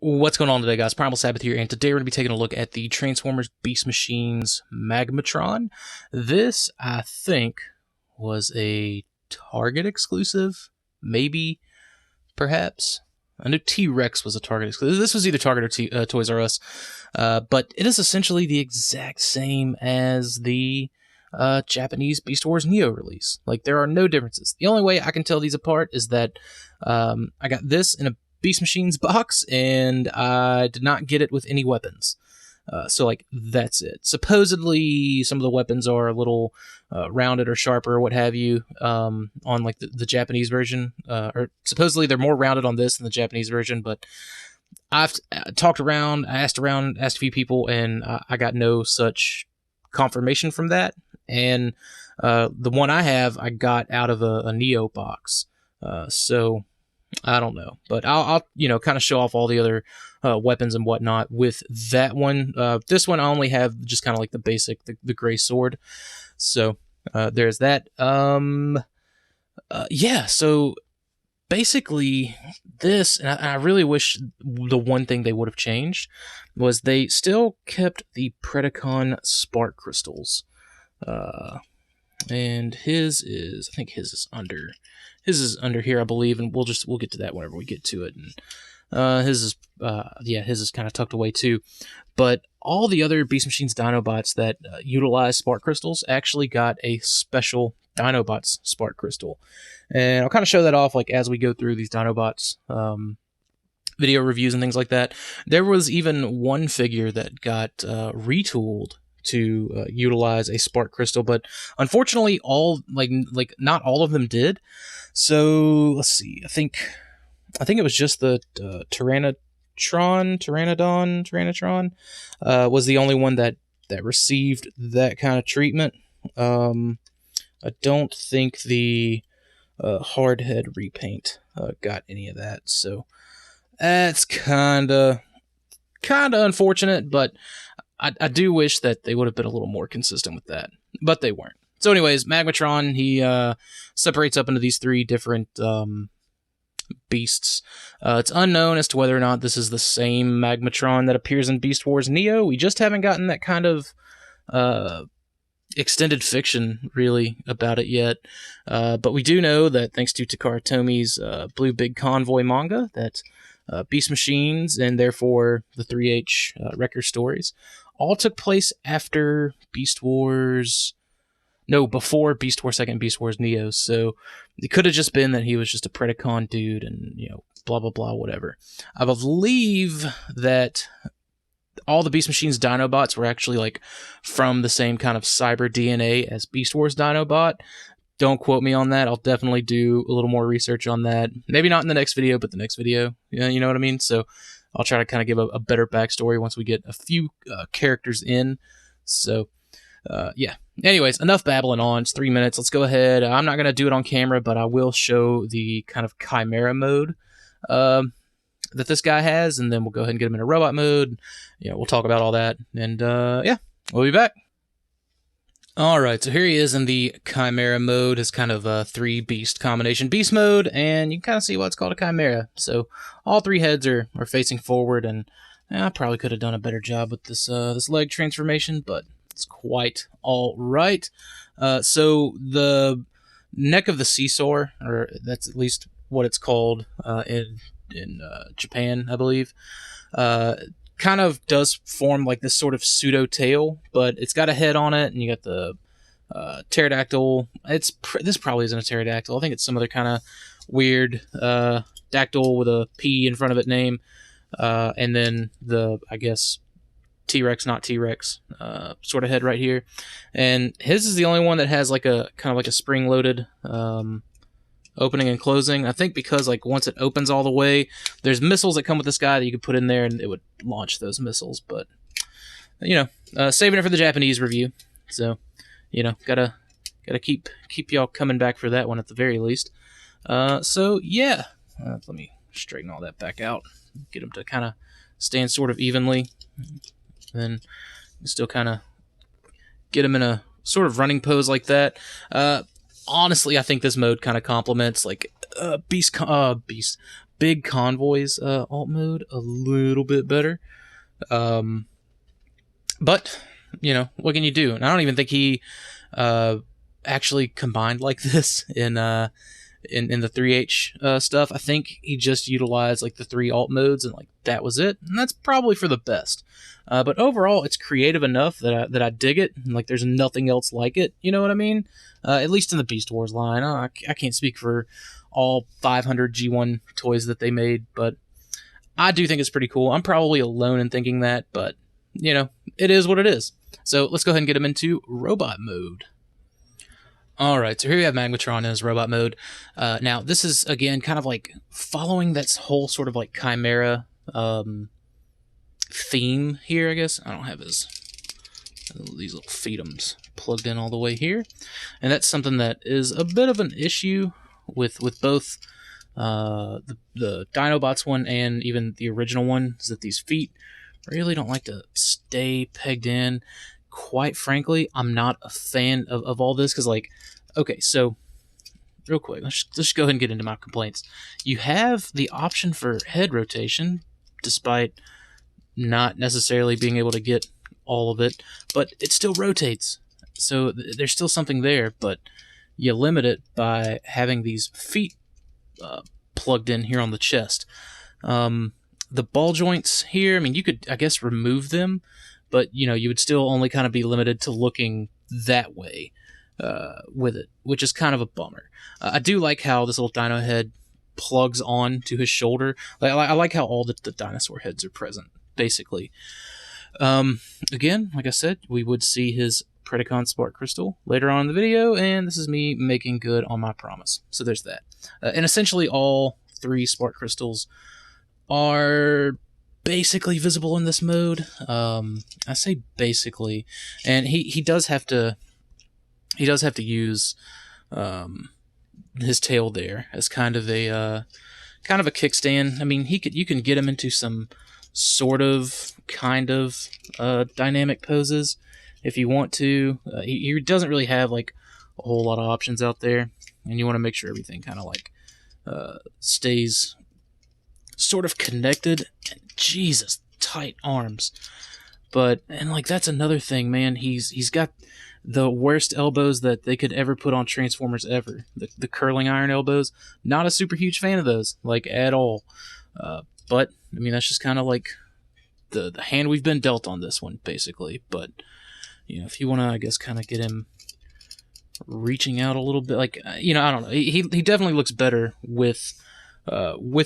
What's going on today, guys? Primal Sabbath here, and today we're going to be taking a look at the Transformers Beast Machines Magmatron. This, I think, was a Target exclusive, maybe, perhaps. I knew T-Rex was a Target exclusive. This was either Target or Toys R Us, but it is essentially the exact same as the Japanese Beast Wars Neo release. Like, there are no differences. The only way I can tell these apart is that I got this in a Beast Machines box, and I did not get it with any weapons. So, like, that's it. Supposedly, some of the weapons are a little rounded or sharper or what have you on, like, the Japanese version. Or supposedly they're more rounded on this than the Japanese version, but I've talked around, asked a few people, and I got no such confirmation from that. And the one I have, I got out of a Neo box. So I don't know, but I'll kind of show off all the other weapons and whatnot with that one. This one I only have just kind of like the basic, the gray sword. So there's that. Yeah. So basically, this, and I really wish the one thing they would have changed was they still kept the Predacon spark crystals. And his is, I think his is under here, I believe, and we'll get to that whenever we get to it. And his is kind of tucked away too. But all the other Beast Machines Dinobots that utilize spark crystals actually got a special Dinobots spark crystal, and I'll kind of show that off like as we go through these Dinobots video reviews and things like that. There was even one figure that got retooled to utilize a spark crystal, but unfortunately all like not all of them did. So let's see, I think it was just the Tyrannodon was the only one that received that kind of treatment. I don't think the Hardhead repaint got any of that, so that's kind of unfortunate, but I do wish that they would have been a little more consistent with that, but they weren't. So anyways, Magmatron, he separates up into these three different beasts. It's unknown as to whether or not this is the same Magmatron that appears in Beast Wars Neo. We just haven't gotten that kind of extended fiction, really, about it yet. But we do know that thanks to Takara Tomi's Blue Big Convoy manga, that Beast Machines, and therefore the 3H Wrecker stories, all took place after Beast Wars... No, before Beast Wars 2nd, Beast Wars Neo, so it could have just been that he was just a Predacon dude and, blah, blah, blah, whatever. I believe that all the Beast Machines Dinobots were actually, like, from the same kind of cyber DNA as Beast Wars Dinobot. Don't quote me on that. I'll definitely do a little more research on that. Maybe not in the next video, but the next video. Yeah, you know what I mean? So I'll try to kind of give a better backstory once we get a few characters in. So, yeah. Anyways, enough babbling on. It's 3 minutes. Let's go ahead. I'm not going to do it on camera, but I will show the kind of Chimera mode that this guy has, and then we'll go ahead and get him in a robot mode. We'll talk about all that, and yeah, we'll be back. Alright, so here he is in the Chimera mode, his kind of 3-beast combination beast mode, and you can kind of see why it's called a Chimera. So all three heads are facing forward, and I probably could have done a better job with this this leg transformation, but it's quite alright. So the neck of the seesaw, or that's at least what it's called in Japan, I believe, kind of does form like this sort of pseudo tail, but it's got a head on it, and you got the pterodactyl. This probably isn't a pterodactyl. I think it's some other kind of weird dactyl with a P in front of it name, and then the, I guess, T-Rex, not T-Rex, sort of head right here. And his is the only one that has like a kind of like a spring-loaded opening and closing. I think because like once it opens all the way, there's missiles that come with this guy that you could put in there and it would launch those missiles. But saving it for the Japanese review. So gotta keep y'all coming back for that one at the very least. So yeah, let me straighten all that back out, get them to kind of stand sort of evenly. Then still kind of get them in a sort of running pose like that. Honestly, I think this mode kind of complements like Beast Big Convoy's alt mode a little bit better. But, you know, what can you do? And I don't even think he actually combined like this in the 3H stuff. I think he just utilized like the 3 alt modes, and like that was it. And that's probably for the best. But overall, it's creative enough that I dig it. And, like, there's nothing else like it. You know what I mean? At least in the Beast Wars line. I can't speak for all 500 G1 toys that they made, but I do think it's pretty cool. I'm probably alone in thinking that, but, you know, it is what it is. So let's go ahead and get him into robot mode. Alright, so here we have Magmatron in his robot mode. Now, this is, again, kind of like following that whole sort of like Chimera theme here, I guess. I don't have these little feetums plugged in all the way here. And that's something that is a bit of an issue with both the Dinobots one and even the original one, is that these feet really don't like to stay pegged in. Quite frankly, I'm not a fan of all this, because, like, okay, so real quick, let's just go ahead and get into my complaints. You have the option for head rotation, despite not necessarily being able to get all of it, but it still rotates. So there's still something there, but you limit it by having these feet plugged in here on the chest. The ball joints here, I mean, you could, I guess, remove them, but, you know, you would still only kind of be limited to looking that way with it, which is kind of a bummer. I do like how this little dino head plugs on to his shoulder. I like how all the dinosaur heads are present, basically. Again, like I said, we would see his Predacon Spark Crystal later on in the video, and this is me making good on my promise. So there's that. And essentially all 3 Spark Crystals are basically visible in this mode. I say basically, and he does have to use his tail there as kind of a kickstand. I mean, you can get him into some sort of kind of dynamic poses if you want to. He doesn't really have like a whole lot of options out there, and you want to make sure everything kind of like stays sort of connected. And Jesus, tight arms. But, and like, that's another thing, man. He's got the worst elbows that they could ever put on Transformers ever. The curling iron elbows. Not a super huge fan of those, like, at all. But, I mean, that's just kind of like the hand we've been dealt on this one, basically. But, you know, if you want to, I guess, kind of get him reaching out a little bit, like, you know, I don't know. He definitely looks better with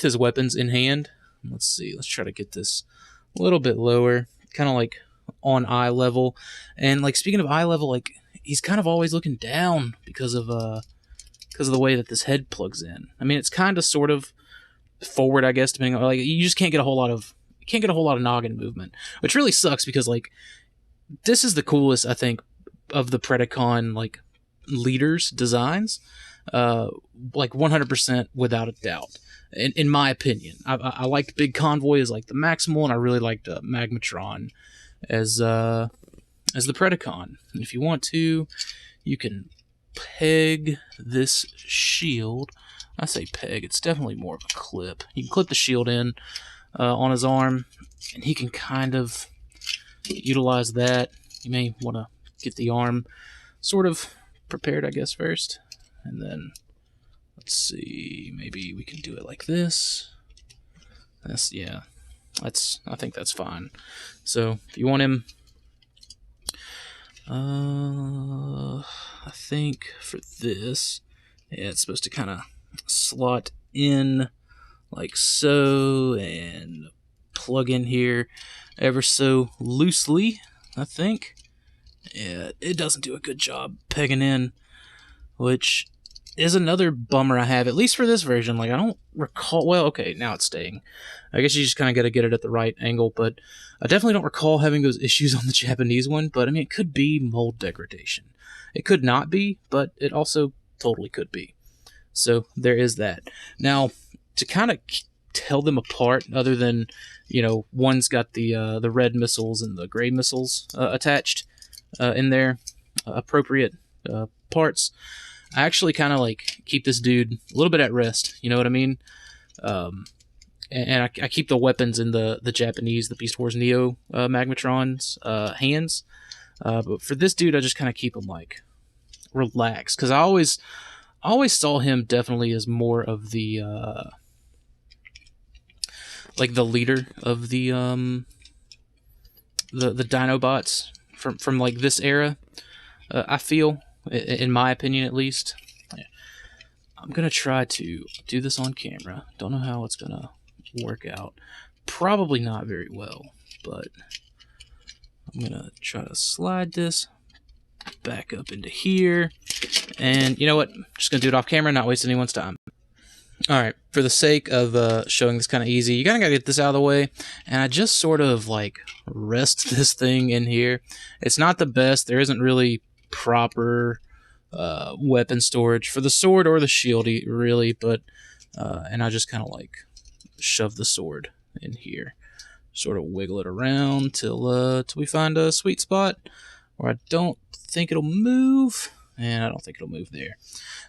his weapons in hand. Let's see. Let's try to get this a little bit lower, kind of like on eye level. And like, speaking of eye level, like, he's kind of always looking down because of the way that this head plugs in. I mean, it's kind of sort of forward, I guess, depending on, like, you just can't get a whole lot of noggin movement, which really sucks, because like, this is the coolest, I think, of the Predacon like leaders designs, like 100% without a doubt. In my opinion, I liked Big Convoy as like the Maximal, and I really liked Magmatron as the Predacon. And if you want to, you can peg this shield. I say peg; it's definitely more of a clip. You can clip the shield in on his arm, and he can kind of utilize that. You may want to get the arm sort of prepared, I guess, first, and then let's see, maybe we can do it like this. Yeah, I think that's fine. So if you want him, I think for this, yeah, it's supposed to kind of slot in like so and plug in here ever so loosely, I think. Yeah, it doesn't do a good job pegging in, which is another bummer I have, at least for this version. Like, I don't recall, well, okay, now it's staying. I guess you just kind of got to get it at the right angle, but I definitely don't recall having those issues on the Japanese one. But I mean, it could be mold degradation. It could not be, but it also totally could be. So there is that. Now, to kind of tell them apart, other than, you know, one's got the red missiles and the gray missiles attached in their appropriate parts, I actually kind of like keep this dude a little bit at rest. You know what I mean? and I keep the weapons in the Japanese, the Beast Wars Neo Magmatron's hands. But for this dude, I just kind of keep him like relaxed, because I always saw him definitely as more of the like the leader of the Dinobots from like this era. I feel, in my opinion at least. I'm gonna try to do this on camera. Don't know how it's gonna work out. Probably not very well, but I'm gonna try to slide this back up into here. And you know what? I'm just gonna do it off camera, not waste anyone's time. Alright, for the sake of showing this kind of easy, you kind of gotta get this out of the way. And I just sort of like rest this thing in here. It's not the best. There isn't really proper weapon storage for the sword or the shield, really, but and I just kind of like shove the sword in here, sort of wiggle it around till we find a sweet spot where I don't think it'll move, and I don't think it'll move there.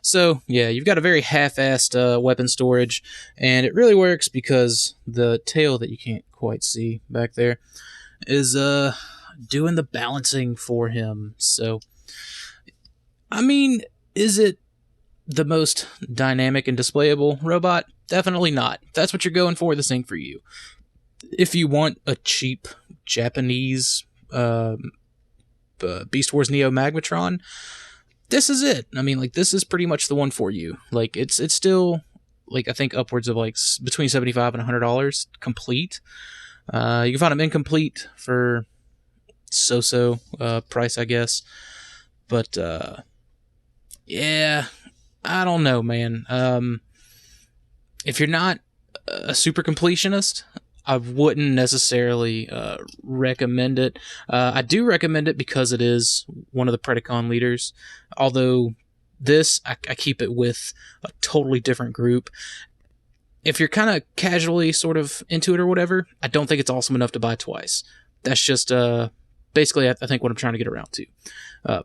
So yeah, you've got a very half-assed weapon storage, and it really works because the tail that you can't quite see back there is doing the balancing for him. So I mean, is it the most dynamic and displayable robot? Definitely not. If that's what you're going for, this ain't for you. If you want a cheap Japanese Beast Wars Neo Magmatron, this is it. I mean, like, this is pretty much the one for you. Like, it's still, like, I think upwards of, like, between $75 and $100 complete. You can find them incomplete for so-so price, I guess. But, yeah, I don't know, man. If you're not a super completionist, I wouldn't necessarily recommend it. I do recommend it because it is one of the Predacon leaders. Although this, I keep it with a totally different group. If you're kind of casually sort of into it or whatever, I don't think it's awesome enough to buy twice. That's just basically, I think, what I'm trying to get around to.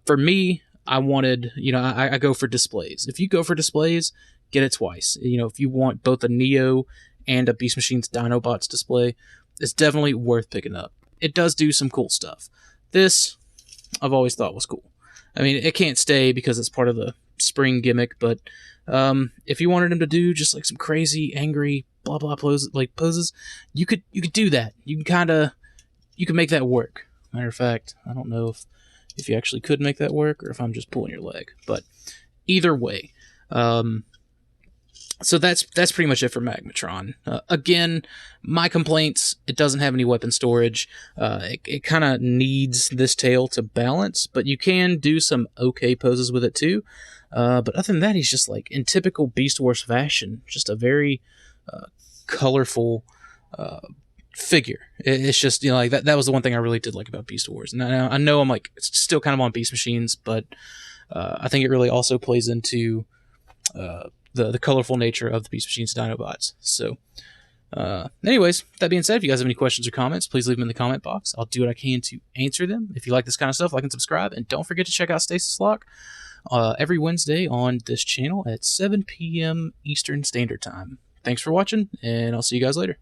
For me, I wanted, I go for displays. If you go for displays, get it twice. If you want both a Neo and a Beast Machines Dinobots display, it's definitely worth picking up. It does do some cool stuff. This, I've always thought was cool. I mean, it can't stay because it's part of the spring gimmick, but if you wanted him to do just like some crazy, angry, blah blah poses, you could do that. You can make that work. Matter of fact, I don't know if you actually could make that work or if I'm just pulling your leg, but either way. So that's pretty much it for Magmatron. Again, my complaints: it doesn't have any weapon storage. It kind of needs this tail to balance, but you can do some okay poses with it too. But other than that, he's just like in typical Beast Wars fashion, just a very colorful figure. It's just, like that was the one thing I really did like about Beast Wars. And I know I'm like still kind of on Beast Machines, but I think it really also plays into the colorful nature of the Beast Machines Dinobots. So anyways, that being said, if you guys have any questions or comments, please leave them in the comment box. I'll do what I can to answer them. If you like this kind of stuff, like and subscribe, and don't forget to check out Stasis Lock every Wednesday on this channel at 7 p.m. Eastern Standard Time. Thanks for watching, and I'll see you guys later.